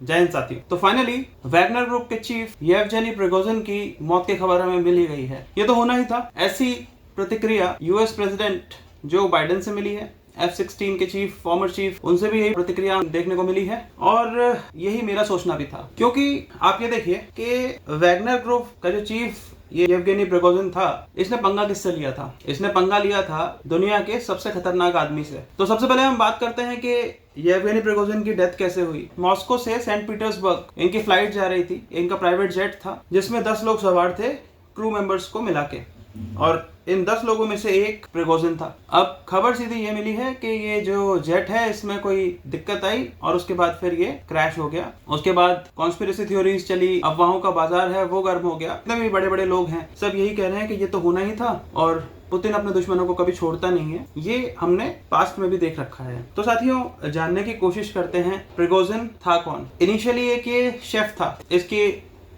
जय हिंद साथियों। तो फाइनली वैगनर ग्रुप के चीफ येवजेनी प्रिगोजिन की मौत की खबर हमें मिल ही गई है। ये तो होना ही था। ऐसी प्रतिक्रिया यूएस प्रेसिडेंट जो बाइडेन से मिली है। F-16 के चीफ, फॉर्मर चीफ, उनसे भी यही प्रतिक्रिया देखने को मिली है और यही मेरा सोचना भी था, क्योंकि आप ये देखिए कि वैगनर ग्रुप का जो चीफ ये येवगेनी प्रिगोजिन था, इसने पंगा किससे लिया था? इसने पंगा लिया था दुनिया के सबसे खतरनाक आदमी से। तो सबसे पहले हम बात करते हैं कि येवगेनी प्रिगोजिन की डेथ कैसे हुई। मॉस्को से सेंट पीटर्सबर्ग इनकी फ्लाइट जा रही थी। इनका प्राइवेट जेट था जिसमें 10 लोग सवार थे, क्रू मेंबर्स को मिला के, और इन 10 लोगों में से एक प्रिगोजिन था। अब खबर सीधी ये मिली है कि ये जो जेट है इसमें कोई दिक्कत आई और उसके बाद फिर ये क्रैश हो गया। उसके बाद कॉन्स्पिरेसी थ्योरीज चली, अफवाहों का बाजार है वो गर्म हो गया। इतने भी बड़े बड़े लोग हैं, सब यही कह रहे हैं कि ये तो होना ही था और पुतिन अपने दुश्मनों को कभी छोड़ता नहीं है। ये हमने पास्ट में भी देख रखा है। तो साथियों, जानने की कोशिश करते हैं प्रिगोजिन था कौन। इनिशियली एक ये शेफ था, इसकी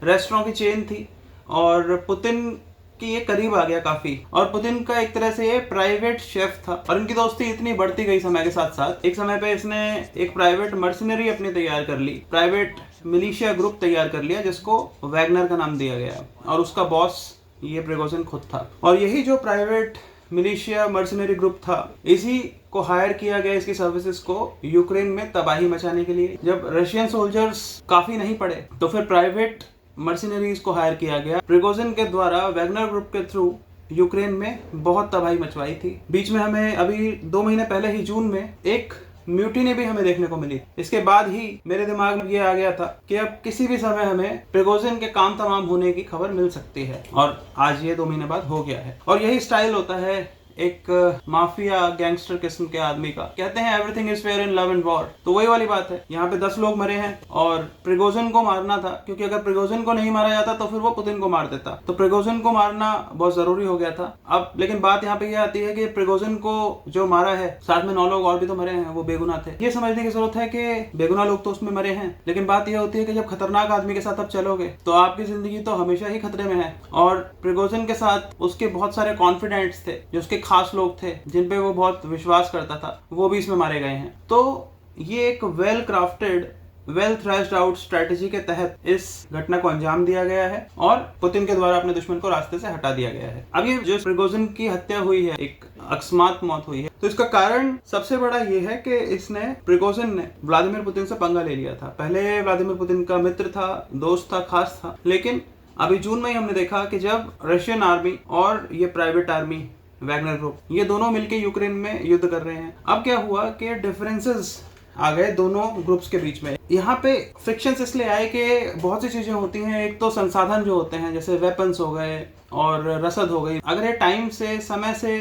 रेस्टोरेंट की चेन थी और पुतिन कि ये करीब आ गया काफी, और पुतिन का एक तरह से ये प्राइवेट शेफ था। और इनकी दोस्ती इतनी बढ़ती गई समय के साथ साथ, एक समय पे इसने एक प्राइवेट मर्सिनरी अपनी तैयार कर ली, प्राइवेट मिलिशिया ग्रुप तैयार कर लिया जिसको वैगनर का नाम दिया गया, और उसका बॉस ये प्रिगोजिन खुद था। और यही जो प्राइवेट मिलिशिया मर्सिनरी ग्रुप था, इसी को हायर किया गया इसकी सर्विसेज को यूक्रेन में तबाही मचाने के लिए। जब रशियन सोल्जर्स काफी नहीं पड़े तो फिर प्राइवेट मर्सिनरीज को हायर किया गया। प्रिगोजिन के द्वारा वैगनर ग्रुप के थ्रू यूक्रेन में बहुत तबाही मचवाई थी। बीच में हमें अभी 2 महीने पहले ही जून में एक म्यूटिनी भी हमें देखने को मिली। इसके बाद ही मेरे दिमाग में ये आ गया था कि अब किसी भी समय हमें प्रिगोजिन के काम तमाम होने की खबर मिल सकती है, और आज ये 2 महीने बाद हो गया है। और यही स्टाइल होता है एक माफिया गैंगस्टर किस्म के आदमी का। कहते हैं everything is fair in love and war, तो वही वाली बात है। यहाँ पे 10 लोग मरे हैं और प्रिगोजिन को मारना था, क्योंकि अगर प्रिगोजिन को नहीं मारा जाता तो फिर वो पुतिन को मार देता। तो प्रिगोजिन को मारना बहुत जरूरी हो गया था। अब लेकिन बात यहाँ पे ये आती है कि प्रिगोजिन को जो मारा है, साथ में 9 लोग और भी तो मरे हैं, वो बेगुनाह थे। ये समझने की जरूरत है कि बेगुनाह लोग तो उसमें मरे हैं, लेकिन बात यह होती है कि जब खतरनाक आदमी के साथ आप चलोगे तो आपकी जिंदगी तो हमेशा ही खतरे में है। और प्रिगोजिन के साथ उसके बहुत सारे कॉन्फिडेंट्स थे, जो उसके खास लोग थे जिन पे वो बहुत विश्वास करता था, वो भी इसमें मारे गए हैं। तो ये एक well crafted, well threshed out strategy के तहत इस घटना को अंजाम दिया गया है और पुतिन के द्वारा अपने दुश्मन को रास्ते से हटा दिया गया है। अब ये जो प्रिगोजिन की हत्या हुई है, एक अकस्मात मौत हुई है, तो इसका कारण सबसे बड़ा ये है कि प्रिगोजिन ने व्लादिमीर पुतिन से पंगा ले लिया था। पहले व्लादिमीर पुतिन का मित्र था, दोस्त था, खास था, लेकिन अभी जून में ही हमने देखा कि जब रशियन आर्मी और ये प्राइवेट आर्मी वैगनर ग्रुप, ये दोनों मिलकर यूक्रेन में युद्ध कर रहे हैं। अब क्या हुआ कि डिफरेंसेस आ गए दोनों ग्रुप्स के बीच में। यहाँ पे फ्रिक्शंस इसलिए आए कि बहुत सी चीजें होती हैं। एक तो संसाधन जो होते हैं, जैसे वेपन्स हो गए और रसद हो गई, अगर ये टाइम से, समय से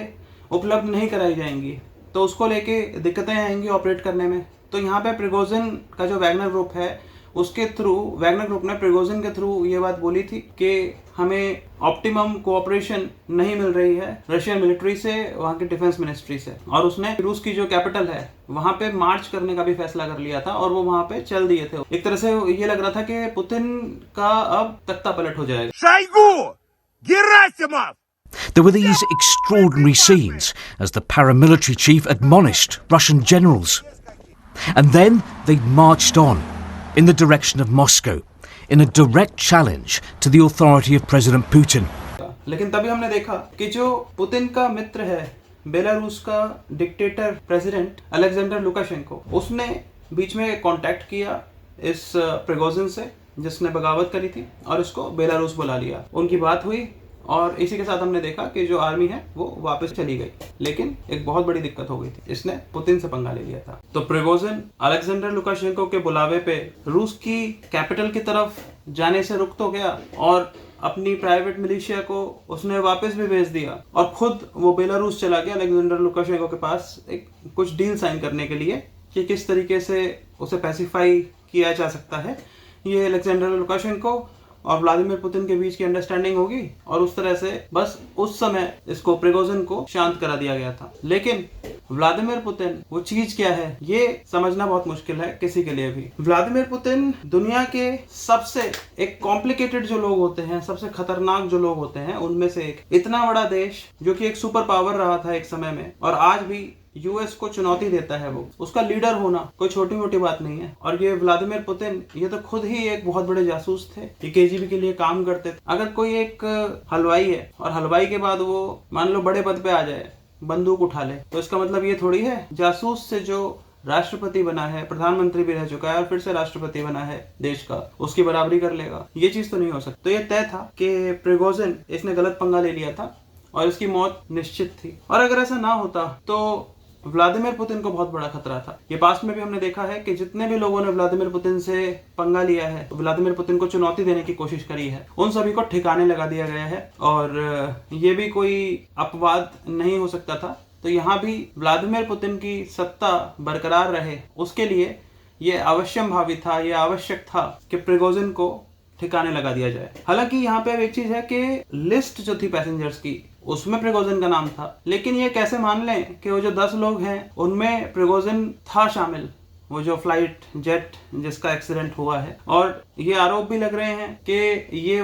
उपलब्ध नहीं कराई जाएंगी तो उसको लेके दिक्कतें आएंगी ऑपरेट करने में। तो यहाँ पे प्रिगोजिन का जो वैगनर ग्रुप है, उसके थ्रू वैगनर ग्रुप ने प्रिगोजिन के थ्रू ये बात बोली थी कि हमें ऑप्टिमम कोऑपरेशन नहीं मिल रही है रशियन मिलिट्री से, वहाँ की डिफेंस मिनिस्ट्री से, और उसने रूस की जो कैपिटल है वहाँ पे मार्च करने का भी फैसला कर लिया था और वो वहाँ पे चल दिए थे। एक तरह से ये लग रहा था कि पुतिन का अब तख्ता पलट हो जाएगा। Shoigu! Gerasimov! There were these extraordinary scenes as the paramilitary chief admonished Russian generals. And then they marched on in the direction of Moscow in a direct challenge to the authority of President Putin. लेकिन तभी हमने देखा कि जो Putin का मित्र है, Belarus का dictator president Alexander Lukashenko, उसने बीच में कांटेक्ट किया इस प्रिगोजिन से जिसने बगावत करी थी और इसको बेलारूस बुला लिया। उनकी बात हुई और इसी के साथ हमने देखा कि जो आर्मी है वो वापस चली गई। लेकिन एक बहुत बड़ी दिक्कत हो गई थी, इसने पुतिन से पंगा ले लिया था। तो प्रिगोजिन अलेक्जेंडर लुकाशेंको के बुलावे पे रूस की कैपिटल की तरफ जाने से रुक तो गया और अपनी प्राइवेट मिलिशिया को उसने वापस भी भेज दिया और खुद वो बेलारूस चला गया अलेक्जेंडर लुकाशेंको के पास एक कुछ डील साइन करने के लिए कि किस तरीके से उसे पैसिफाई किया जा सकता है। ये अलेक्जेंडर लुकाशेंको और व्लादिमीर पुतिन के बीच की अंडरस्टैंडिंग होगी और उस तरह से बस उस समय इसको प्रिगोजिन को शांत करा दिया गया था। लेकिन व्लादिमीर पुतिन वो चीज क्या है, ये समझना बहुत मुश्किल है किसी के लिए भी। व्लादिमीर पुतिन दुनिया के सबसे एक कॉम्प्लिकेटेड जो लोग होते हैं, सबसे खतरनाक जो लोग होते हैं, उनमें से एक। इतना बड़ा देश जो कि एक सुपर पावर रहा था एक समय में और आज भी यूएस को चुनौती देता है वो, उसका लीडर होना कोई छोटी मोटी बात नहीं है। और ये व्लादिमीर पुतिन, ये तो खुद ही एक बहुत बड़े जासूस थे, ये केजीबी के लिए काम करते थे। अगर कोई एक हलवाई है और हलवाई के बाद वो मान लो बड़े पद पे आ जाए, बंदूक उठा ले, तो इसका मतलब ये थोड़ी है जासूस से जो राष्ट्रपति बना है, प्रधानमंत्री भी रह चुका है और फिर से राष्ट्रपति बना है देश का, उसकी बराबरी कर लेगा। ये चीज तो नहीं हो सकती। तो ये तय था कि प्रिगोजिन इसने गलत पंगा ले लिया था और इसकी मौत निश्चित थी। और अगर ऐसा ना होता तो व्लादिमीर पुतिन को बहुत बड़ा खतरा था। ये पास्ट में भी हमने देखा है कि जितने भी लोगों ने व्लादिमीर पुतिन से पंगा लिया है, व्लादिमीर पुतिन को चुनौती देने की कोशिश करी है, उन सभी को ठिकाने लगा दिया गया है और ये भी कोई अपवाद नहीं हो सकता था। तो यहाँ भी व्लादिमीर पुतिन की सत्ता बरकरार रहे, उसके लिए ये अवश्यंभावी था, ये आवश्यक था कि प्रिगोजिन को ठिकाने लगा दिया जाए। हालांकि यहाँ पे अब एक चीज है कि लिस्ट जो थी पैसेंजर्स की, उसमें प्रिगोजिन का नाम था, लेकिन ये कैसे मान लें कि वो जो 10 लोग हैं उनमें प्रिगोजिन था शामिल, वो जो फ्लाइट जेट जिसका एक्सीडेंट हुआ है। और ये आरोप भी लग रहे हैं कि ये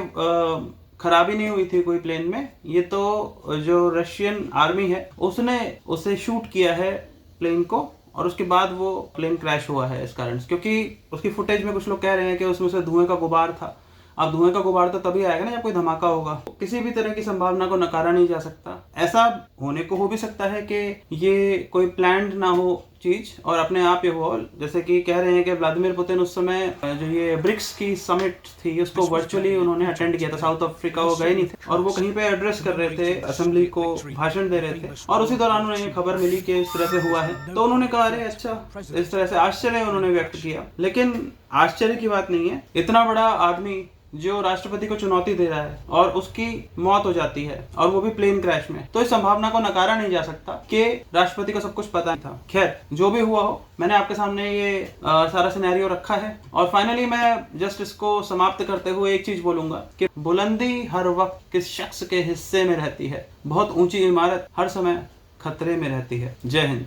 खराबी नहीं हुई थी कोई प्लेन में, ये तो जो रशियन आर्मी है उसने उसे शूट किया है प्लेन को और उसके बाद वो प्लेन क्रैश हुआ है इस कारण से, क्योंकि उसकी फुटेज में कुछ लोग कह रहे हैं कि उसमें से धुएं का गुबार था। अब धुएं का गुबार तो तभी आएगा ना जब कोई धमाका होगा। किसी भी तरह की संभावना को नकारा नहीं जा सकता। ऐसा होने को हो भी सकता है कि ये कोई प्लान्ड ना हो चीज और अपने आप ये हो, जैसे कि कह रहे हैं कि व्लादिमीर पुतिन उस समय जो ये ब्रिक्स की समिट थी उसको वर्चुअली उन्होंने अटेंड किया था। साउथ अफ्रीका वो गए नहीं थे और वो कहीं पे एड्रेस कर रहे थे, असेंबली को भाषण दे रहे थे और उसी दौरान उन्हें खबर मिली कि इस तरह से हुआ है। तो उन्होंने कहा अरे अच्छा, इस तरह से आश्चर्य उन्होंने व्यक्त किया। लेकिन आश्चर्य की बात नहीं है, इतना बड़ा आदमी जो राष्ट्रपति को चुनौती दे रहा है और उसकी मौत हो जाती है और वो भी प्लेन क्रैश में, तो इस संभावना को नकारा नहीं जा सकता कि राष्ट्रपति को सब कुछ पता था। खैर जो भी हुआ हो, मैंने आपके सामने ये सारा सिनेरियो रखा है और फाइनली मैं जस्ट इसको समाप्त करते हुए एक चीज बोलूंगा कि बुलंदी हर वक्त किस शख्स के हिस्से में रहती है, बहुत ऊंची इमारत हर समय खतरे में रहती है। जय हिंद।